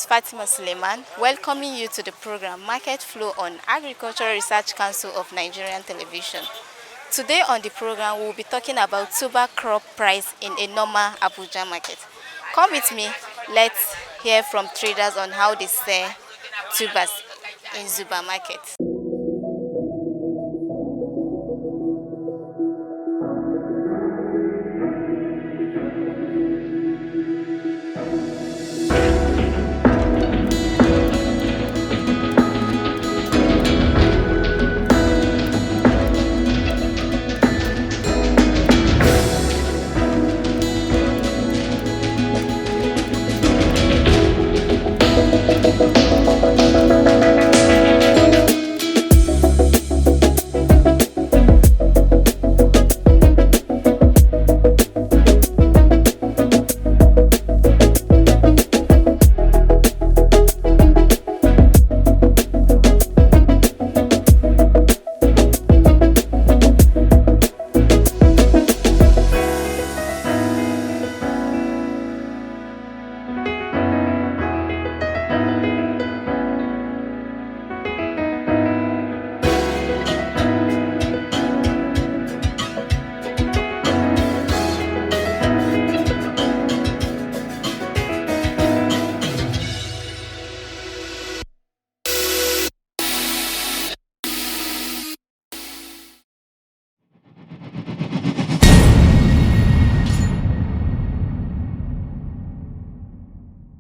is Fatima Suleiman, welcoming you to the program Market Flow on Agricultural Research Council of Nigerian Television. Today on the program, we will be talking about tuber crop price in a normal Abuja market. Come with me, let's hear from traders on how they sell tubers in Zuba market.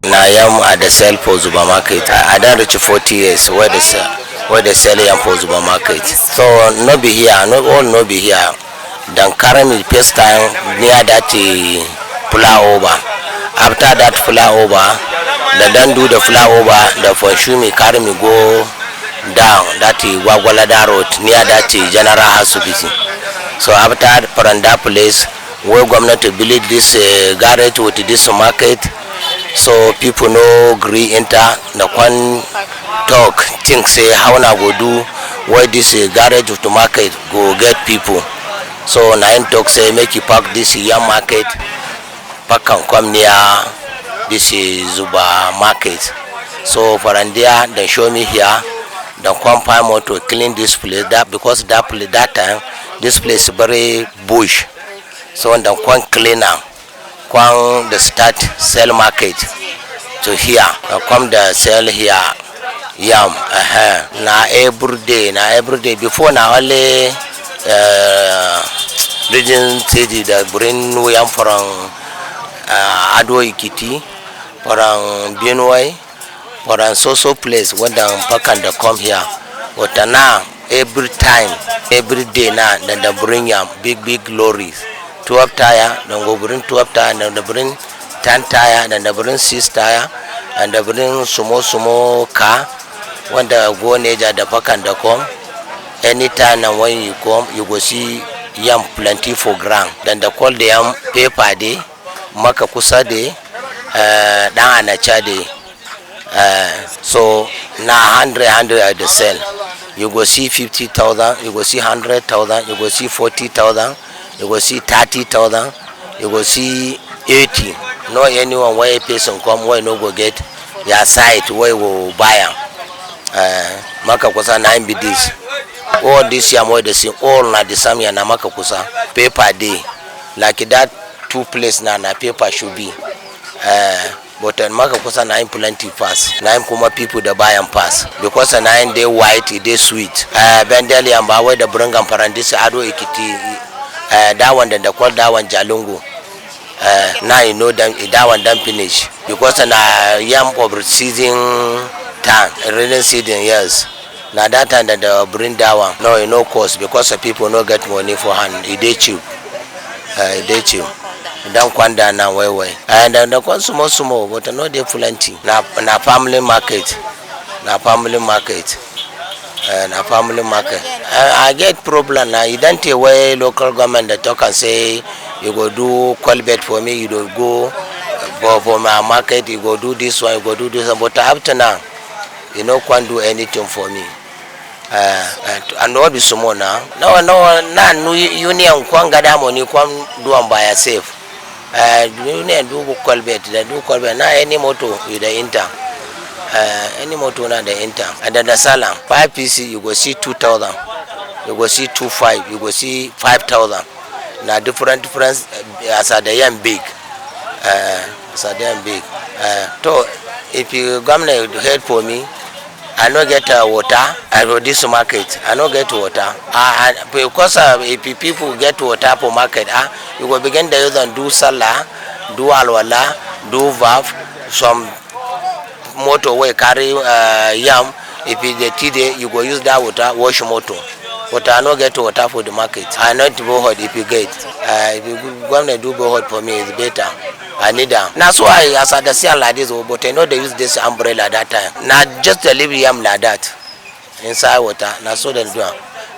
I am at the sell for supermarket. I don't reach 40 years where they sell yam for supermarket. So no be here, no be here. Then carry me first time near that flyover. After that flyover, they don't do the flyover. The for me carry me go down that Wagwalada road near that general hospital. So after from that place, we're going to build this garage with this market. So people no agree enter the one talk think say how na go do where this garage of the market go get people. So nine talk say make you park this yam market, park and come near this Zuba market. So for and there they show me here the compound motor clean this place that because that place that time this place very bush. So the one cleaner. Kwang the start sell market to here. Come the sell here yam. Na every day. Before now only region city that bring yam from Adwo Ikiti, from Benue, from so place when the pack and they come here. But now every day now then they bring yam big lorries. 12 tire, then go bring 12 tire, then they bring 10 tire, then they bring 6 tire, and they bring sumo car. When they go near the park and they come, anytime and when you come, you go see yam plenty for ground. Then they call the yam paper day, makakusa day, dan anacha day. So now 100 at the sell. You go see 50,000, you go see 100,000, you go see 40,000. You will see 30,000, you will see 80. No anyone where a person come where no go get your site where you will buy them. Makakusa 9 be this. All this year more the same, all na the same year na makakusa. Paper day. Like that 2 place na paper should be. But makakusa 9 plenty pass. 9 kuma people that buy and pass. Because 9 they white, they sweet. Bendeli and Bawe the bring and parandisi Adwo Ikiti. That one then they call that one Jalungu. Now you know that one don't finish because na yam over season time, rainy season yes. Now that time that they bring that one, no you know cost because the people no get money for hand. They cheap, they cheap. Don't kwanda na way. And the consumer sumo, but no they plenty. Na family market, na family market. Na family market. I get problem now. You don't take away local government that talk and say you go do culvert for me, you don't go for my market, you go do this one, you go do this one. But after now, you know can't do anything for me. And what be small now? No, union can't get that money, can't do them by yourself. Union do culvert, they do culvert. Now any motor with the inter. any motor na the enter. And then the salam 5 PC you go see 2,000, you go see 2,500, you go see 5,000. Now different as a the yam big, as a damn big. So if you come help for me, I no get water. I go this market. I no get water. Because if people get water for market, you go begin to use and do salah, do alwala, do vav, some motor way carry yam. If it's the tea, you go use that water wash motor. But I no get water for the market. I not bohod if you get. If you go and do bohod for me, it's better. I need them. That's why as I see like this, but I know they use this umbrella that time. Now just to leave yam like that inside water. Now so they do.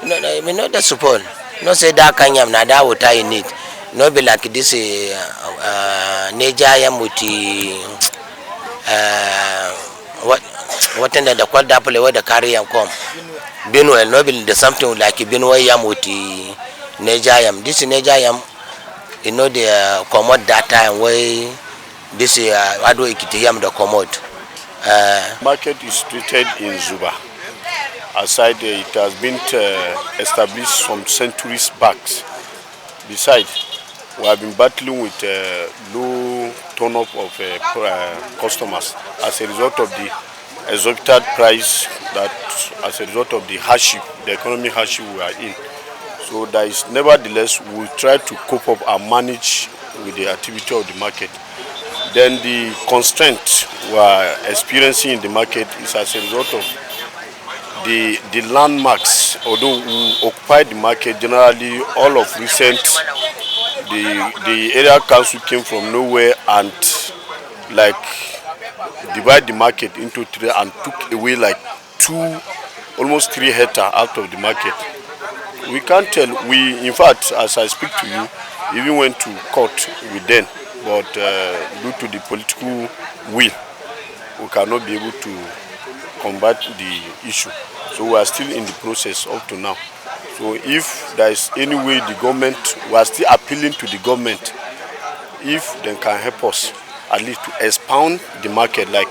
No, I mean not the support. No say that kind yam now that water you need. No be like this nature yam with the what in the quad apple where the carry yam come. Benwell no be the something like Benwell yam with the nature yam. This nature yam. You know they commode that time where this Ado Ikitiyam the commode. Market is situated in Zuba. Aside it has been established some centuries back. Besides, we have been battling with low turn-up of customers as a result of the exorbitant price that as a result of the hardship, the economic hardship we are in. So there is nevertheless we will try to cope up and manage with the activity of the market. Then the constraint we are experiencing in the market is as a result of the landmarks. Although we occupy the market generally, all of recent the area council came from nowhere and like divide the market into three and took away like almost 3 hectares out of the market. We can't tell. We, in fact, as I speak to you, even went to court with them, but due to the political will, we cannot be able to combat the issue. So we are still in the process up to now. So if there is any way the government, we are still appealing to the government, if they can help us at least to expound the market like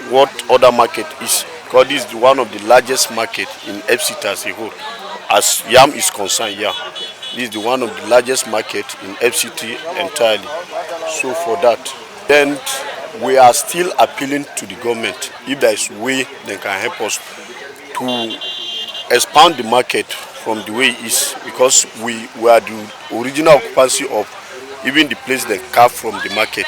what other market is. Because this is one of the largest market in FCT as a whole. As yam is concerned, yeah, this is one of the largest market in FCT entirely. So for that, then we are still appealing to the government if there is a way they can help us to expand the market from the way it is, because we are the original occupancy of even the place they carve from the market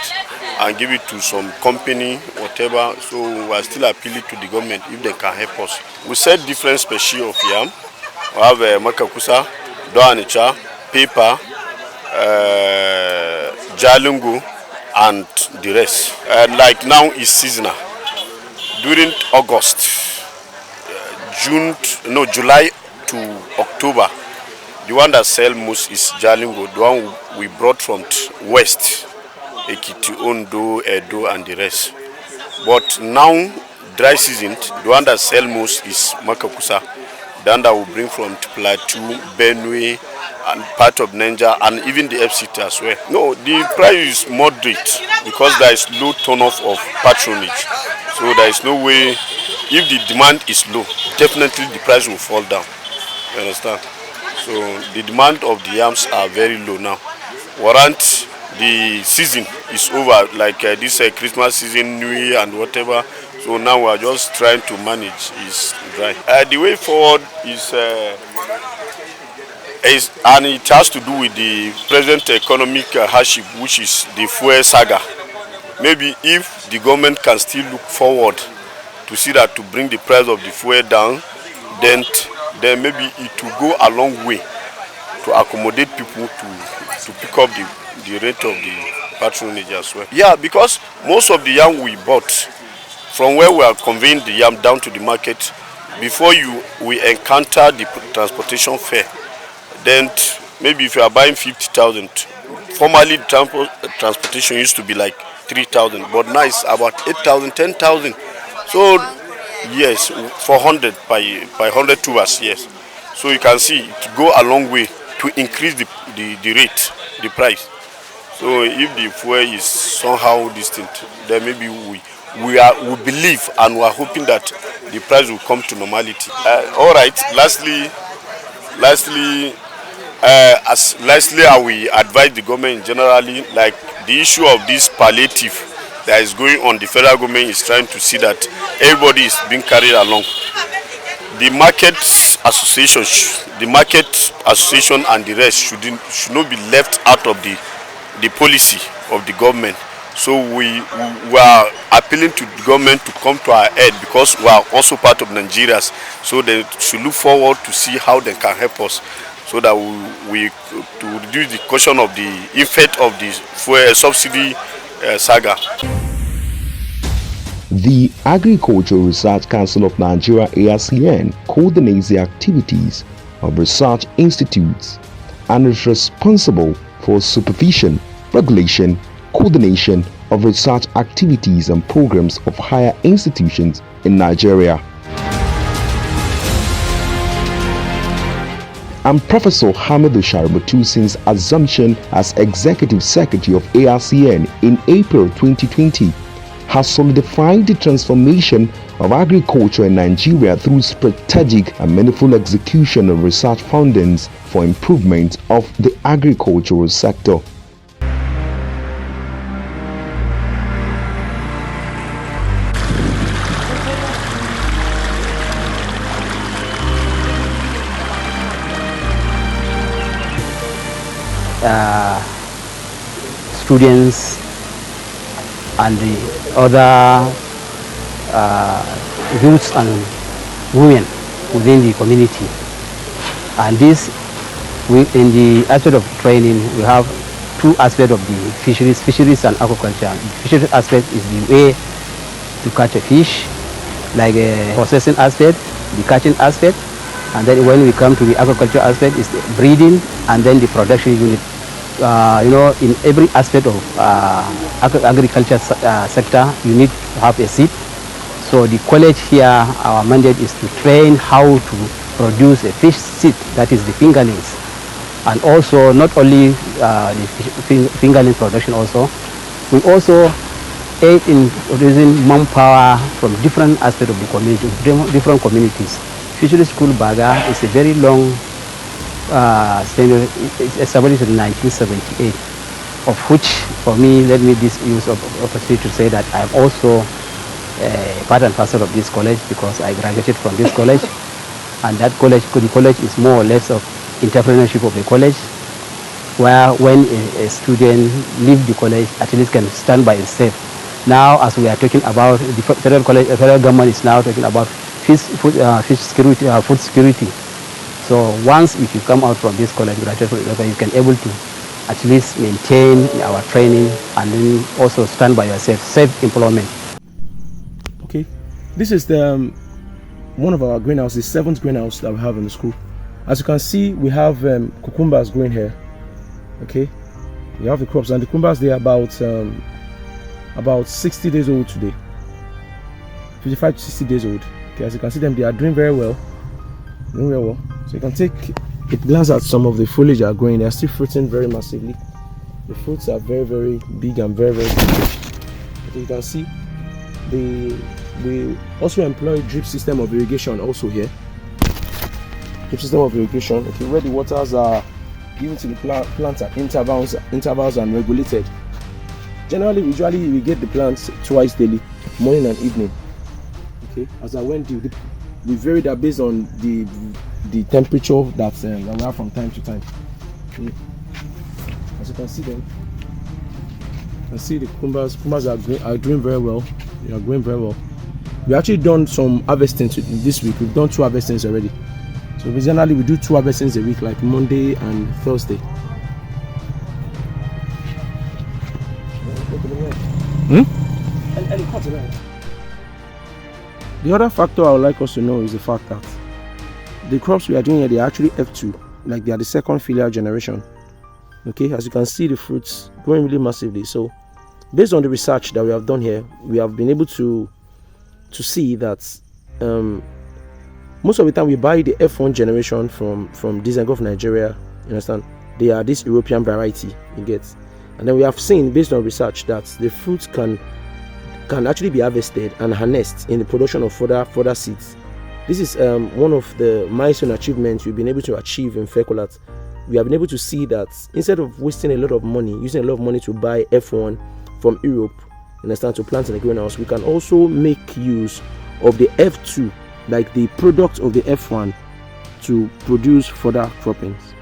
and give it to some company, whatever. So we are still appealing to the government if they can help us. We said different species of yam. We have makakusa, doanicha, paper, jalungu, and the rest. Like now is seasonal. During August, July to October, the one that sell most is jalungu, the one we brought from west, Ekiti, Ondo, Edo, and the rest. But now, dry season, the one that sell most is makakusa. The one that we bring from Plateau, Benue, and part of Niger, and even the FCT as well. No, the price is moderate because there is low turnoff of patronage. So there is no way, if the demand is low, definitely the price will fall down. You understand? So the demand of the yams are very low now. Warrant the season is over, like this Christmas season, New Year, and whatever. So now we are just trying to manage. Is dry. The way forward is, and it has to do with the present economic hardship, which is the fuel saga. Maybe if the government can still look forward to see that to bring the price of the fuel down, then maybe it will go a long way to accommodate people to pick up the rate of the patronage as well. Yeah, because most of the yam we bought from where we are conveying the yam down to the market, before we encounter the transportation fare, then maybe if you are buying 50,000, formerly the transportation used to be like 3,000, but now it's about 8,000, 10,000. So yes, 400 by 100 tubers, yes. So you can see it go a long way to increase the rate, the price. So if the fuel is somehow distant, then maybe we believe and we are hoping that the price will come to normality. All right. Lastly, I will advise the government generally, like the issue of this palliative that is going on. The federal government is trying to see that everybody is being carried along. The market association and the rest should not be left out of the policy of the government. So we are appealing to the government to come to our aid, because we are also part of Nigerians. So they should look forward to see how they can help us, so that we to reduce the caution of the effect of the fuel subsidy saga. The Agricultural Research Council of Nigeria (ARCN) coordinates the activities of research institutes and is responsible for supervision, regulation, coordination of research activities and programs of higher institutions in Nigeria. And Professor Hamidu Shaributu, since assumption as Executive Secretary of ARCN in April 2020, has solidified the transformation of agriculture in Nigeria through strategic and meaningful execution of research findings for improvement of the agricultural sector. Students and the other youths and women within the community. And this, in the aspect of training, we have two aspects of the fisheries and aquaculture. The fisheries aspect is the way to catch a fish, like a processing aspect, the catching aspect, and then when we come to the aquaculture aspect, is the breeding and then the production unit. In every aspect of agriculture sector, you need to have a seed. So the college here, our mandate is to train how to produce a fish seed, that is the fingerlings. And also, not only the fingerling production also, we also aid in producing manpower from different aspects of the community, different communities. Fishery School Baga is a very long standard, established in 1978, of which, for me, let me use of opportunity to say that I am also part and parcel of this college, because I graduated from this college, and that college, the college is more or less of entrepreneurship of the college, where when a student leaves the college, at least can stand by itself. Now, as we are talking about the federal government is now talking about food security. So once if you come out from this college, you can able to at least maintain our training and then also stand by yourself, self-employment. Okay, this is the one of our greenhouses, the 7th greenhouse that we have in the school. As you can see, we have cucumbers growing here. Okay, we have the crops, and the cucumbers, they are about 60 days old today, 55 to 60 days old. Okay, as you can see them, they are doing very well. So you can take a glance at some of the foliage that are growing. They are still fruiting very massively. The fruits are very, very big and very, very big. Okay, you can see we also employ drip system of irrigation also here. Drip system of irrigation, okay, where the waters are given to the plants at intervals and regulated. Generally, usually we get the plants twice daily, morning and evening. Okay, as I went due, we vary that based on the temperature that we have from time to time. Okay. As you can see them, you can see the cucumbers are doing very well. They are growing very well. We actually done some harvesting this week. We've done 2 harvestings already. So generally we do 2 harvestings a week, like Monday and Thursday. The other factor I would like us to know is the fact that the crops we are doing here, they are actually F2, like they are the second filial generation. Okay, as you can see, the fruits growing really massively. So based on the research that we have done here, we have been able to see that most of the time we buy the F1 generation from Design of Nigeria. You understand? They are this European variety, you get. And then we have seen, based on research, that the fruits can can actually be harvested and harnessed in the production of further seeds. This is one of the milestone achievements we've been able to achieve in Fecolat. We have been able to see that instead of wasting a lot of money, using a lot of money to buy F1 from Europe, understand, to plant in the greenhouse, we can also make use of the F2, like the product of the F1, to produce further croppings.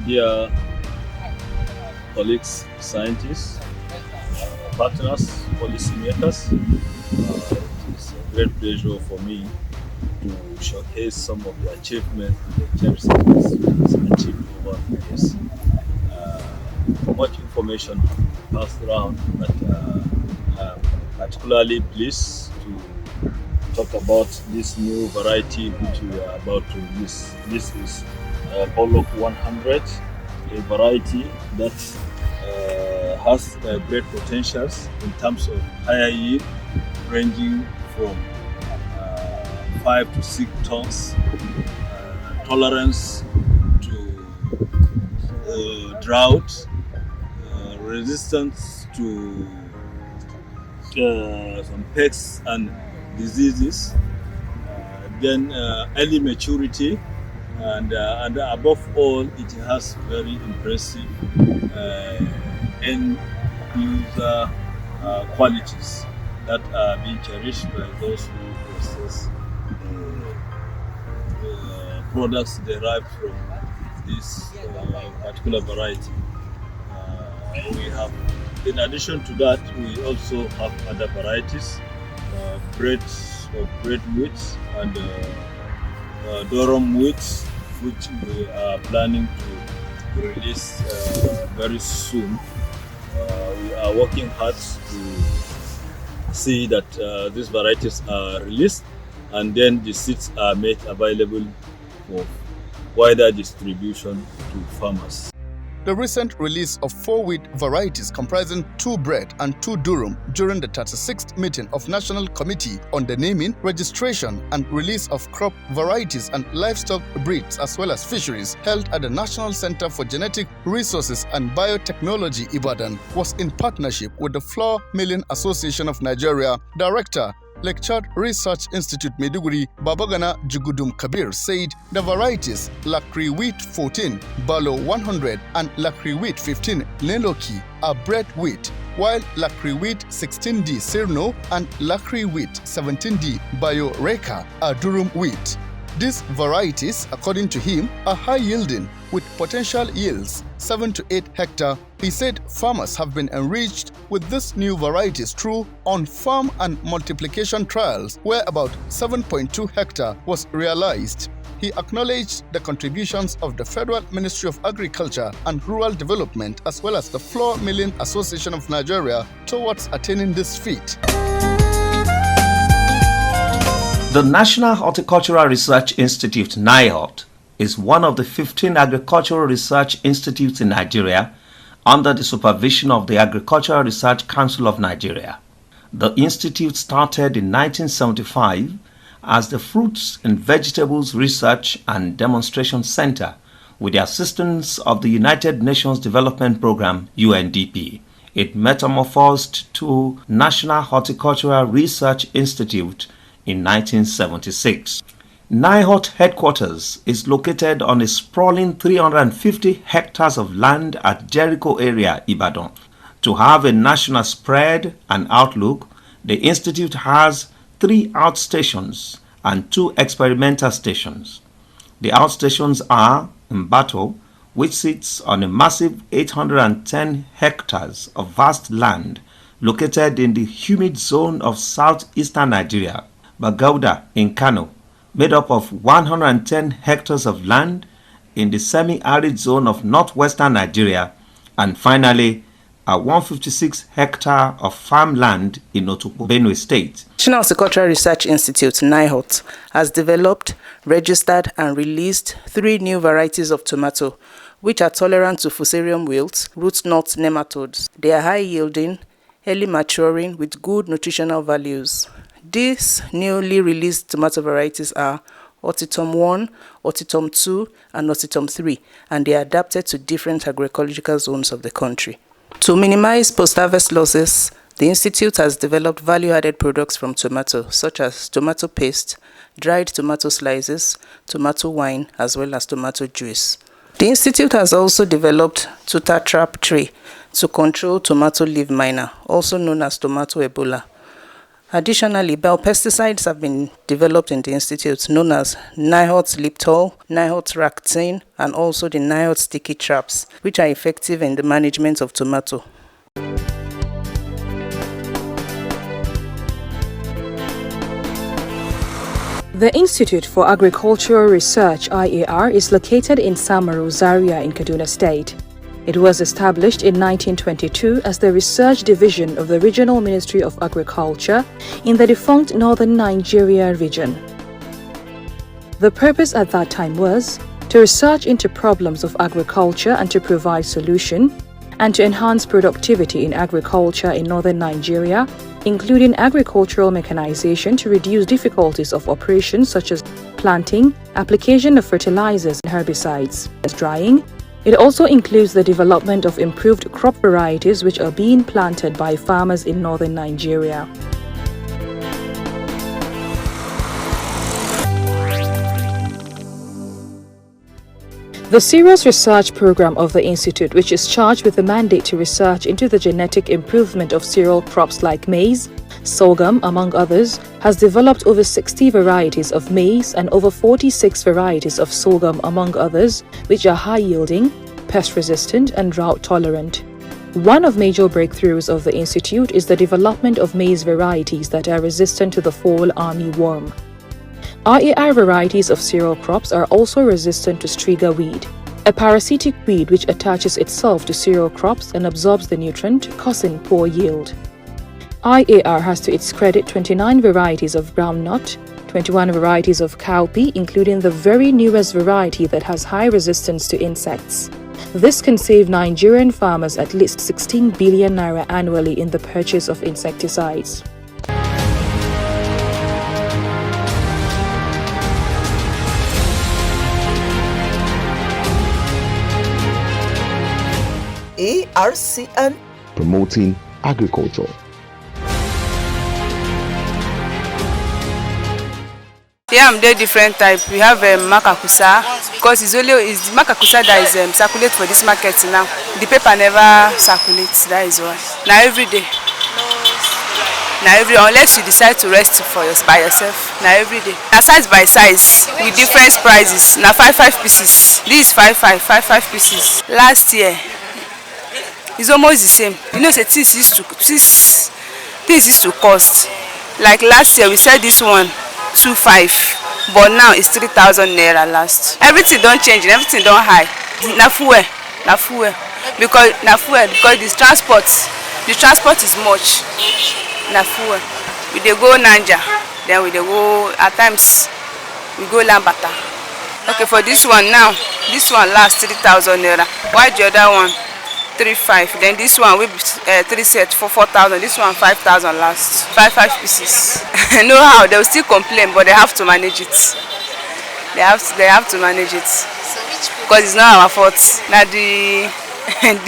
Dear colleagues, scientists, partners, policymakers, it is a great pleasure for me to showcase some of the achievements the Cherry has achieved over the years. Much information passed around, but I'm particularly pleased to talk about this new variety which we are about to release. This is Pollock 100, a variety that has great potentials in terms of higher yield, ranging from 5 to 6 tons, tolerance to drought, resistance to some pests and diseases, then early maturity, and above all, it has very impressive end user qualities that are being cherished by those who process products derived from this particular variety. We have, in addition to that, we also have other varieties, bread wheat and durum wheat, which we are planning to release very soon. We are working hard to see that these varieties are released, and then the seeds are made available for wider distribution to farmers. The recent release of 4 wheat varieties comprising 2 bread and 2 durum during the 36th meeting of National Committee on the Naming, Registration and Release of Crop Varieties and Livestock Breeds as well as Fisheries held at the National Center for Genetic Resources and Biotechnology Ibadan was in partnership with the Flour Milling Association of Nigeria. Director, Lectured Research Institute Maiduguri, Babagana Jugudum Kabir said the varieties Lakri Wheat 14, Balo 100 and Lakri Wheat 15, Neloki are bread wheat, while Lakri Wheat 16D Sirno and Lakri Wheat 17D Bayo Reka are durum wheat. These varieties, according to him, are high-yielding with potential yields 7 to 8 hectare. He said farmers have been enriched with these new varieties through on-farm and multiplication trials where about 7.2 hectare was realized. He acknowledged the contributions of the Federal Ministry of Agriculture and Rural Development as well as the Flour Milling Association of Nigeria towards attaining this feat. The National Horticultural Research Institute, NIHORT, is one of the 15 agricultural research institutes in Nigeria under the supervision of the Agricultural Research Council of Nigeria. The institute started in 1975 as the Fruits and Vegetables Research and Demonstration Center with the assistance of the United Nations Development Programme, UNDP. It metamorphosed to National Horticultural Research Institute in 1976. NIHORT headquarters is located on a sprawling 350 hectares of land at Jericho area, Ibadan. To have a national spread and outlook, the institute has 3 outstations and 2 experimental stations. The outstations are Mbato, which sits on a massive 810 hectares of vast land located in the humid zone of southeastern Nigeria, Bagauda in Kano, made up of 110 hectares of land in the semi-arid zone of northwestern Nigeria, and finally a 156 hectare of farmland in Otukpo, Benue State. National Horticultural Research Institute, NIHORT, has developed, registered and released 3 new varieties of tomato, which are tolerant to Fusarium wilt, root knot nematodes. They are high-yielding, early maturing with good nutritional values. These newly released tomato varieties are Otitum 1, Otitum 2, and Otitum 3, and they are adapted to different agroecological zones of the country. To minimize post-harvest losses The institute has developed value-added products from tomato, such as tomato paste, dried tomato slices, tomato wine, as well as tomato juice. The institute has also developed tuta trap tray to control tomato leaf miner, also known as tomato Ebola. Additionally, biopesticides have been developed in the institute, known as Nihot Liptol, Nihot Ractine, and also the Nihot sticky traps, which are effective in the management of tomato. The Institute for Agricultural Research (IAR) is located in Samaru, Zaria in Kaduna State. It was established in 1922 as the research division of the Regional Ministry of Agriculture in the defunct Northern Nigeria region. The purpose at that time was to research into problems of agriculture and to provide solution, and to enhance productivity in agriculture in northern Nigeria, including agricultural mechanization to reduce difficulties of operations such as planting, application of fertilizers and herbicides, drying. It also includes the development of improved crop varieties which are being planted by farmers in northern Nigeria. The Cereals Research Program of the Institute, which is charged with the mandate to research into the genetic improvement of cereal crops like maize, sorghum, among others, has developed over 60 varieties of maize and over 46 varieties of sorghum, among others, which are high-yielding, pest-resistant, and drought-tolerant. One of major breakthroughs of the Institute is the development of maize varieties that are resistant to the fall army worm. RAR varieties of cereal crops are also resistant to striga weed, a parasitic weed which attaches itself to cereal crops and absorbs the nutrient, causing poor yield. IAR has to its credit 29 varieties of groundnut, 21 varieties of cowpea, including the very newest variety that has high resistance to insects. This can save Nigerian farmers at least 16 billion naira annually in the purchase of insecticides. ARCN promoting agriculture. Yeah, there different type. We have makakusa, because it's the makakusa that is circulate for this market now. The paper never circulates. That is why. Now every day. Now unless you decide to rest by yourself. Now every day. Now size by size with different prices. Now 5 pieces. This is 5 pieces. Last year, it's almost the same. You know, things used to cost. Like last year, we said this one 2,500, but now it's 3,000 naira last. Everything don't change, everything don't high. Na fuel, because the transport is much. Na fuel. We dey go Niger, then we dey go at times we go Lambata. Okay, for this one now, this one lasts 3,000 naira. Why the other one 3,500? Then this one will be 3 sets for 4,000. This one 5,000 last. 5 pieces. No how they will still complain, but they have to manage it. They have to manage it. So which because it's not our fault. Now the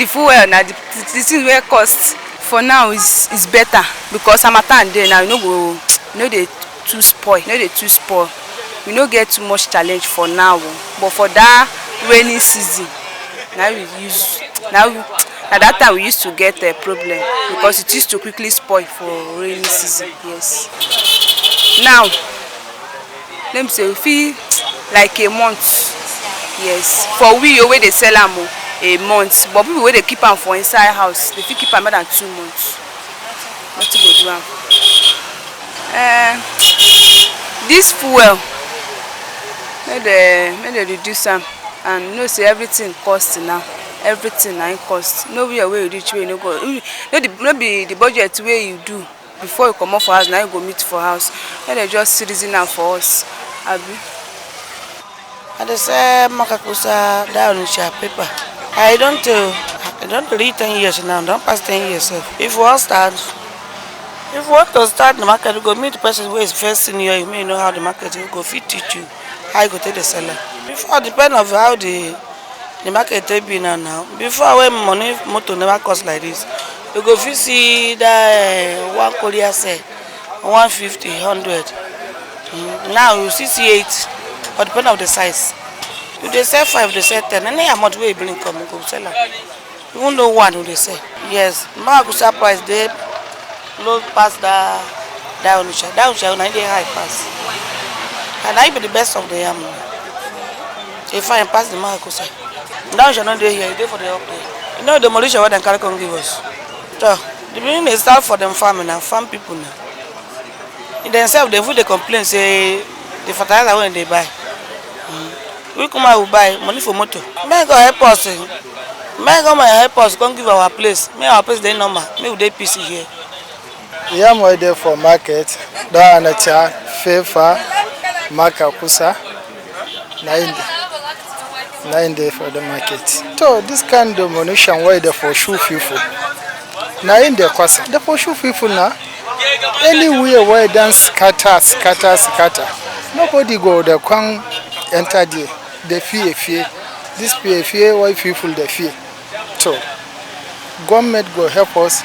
fuel, now the thing will cost. For now is better because Hamatan there now they too spoil. We don't get too much challenge for now, but for that rainy season, at that time we used to get a problem because it used to quickly spoil for rainy season. Yes. Now, let me say we feel like a month. Yes. For we where they sell them a month, but people where they keep them for inside house, they feel keep them more than 2 months. Nothing go do them. This fuel, may they reduce them, and you know say everything costs now. Everything na cost. Nowhere where you reach where you no go. No be the budget where you do before you come off for house. Now you go meet for house. Then they just reason now for us. Abi. I just say makakusa down with your paper. I don't read 10 years now. Don't pass 10 years. If you want to start the market, you go meet the person who is first senior. You may know how the market will go fit teach you how you go take the seller. Before depend on how the market will be now. Before when money motor never cost like this, You go fit see that one Korea say 150, 100. Now you see 8, but depending on the size. If they sell 5, they sell 10. Any amount where you bring come, you go sell them. Even though one who they sell. Yes, Makakusa price they low past that Onitsha. That Onitsha they high pass. And I be the best of the yam. If I pass the Makakusa. Now shall not do here, they for the up there. You know the demolition what they can give us. So the beginning they start for them farming and farm people now. In themselves they they complain say the fertilizer when they buy. We come out will buy money for motor. May God help us. May God help us come give our place. May our place they normal. May they PC here. Yam way there for market. Da anacha fefa Makakusa 90 for the market. So this kind of demolition way there for shoe people. Now in the cost, the for shoe people now. Anywhere where dance scatter. Nobody go the can enter there. The fear. This fear why people the fear. So government go help us.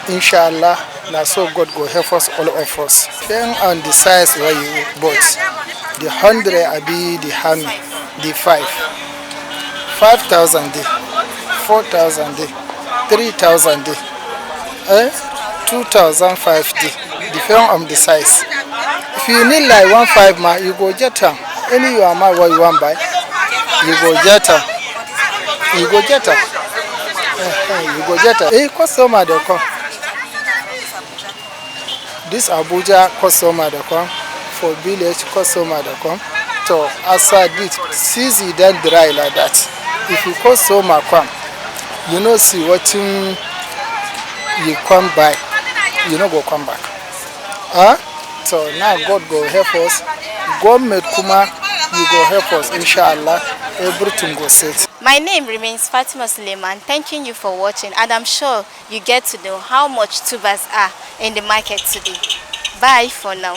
Inshallah, now so God go help us all of us. Then on the size where you bought. The 100 abi the hammy, the 5,000 day, 4,000 day, 3,000 day, 2,005 day, depending on the size. If you need like 1.5 ma, you go get them. Any you are my what you want buy, you go get them. You go get them. Hey, customer they come. This Abuja customer they come. For village customer they come. So as I did, since it then dry like that. If you customer come, you know see what you come by, you know go come back. So now God go help us. Government kuma, you go help us. Inshallah, everything go set. My name remains Fatima Suleiman. Thanking you for watching, and I'm sure you get to know how much tubers are in the market today. Bye for now.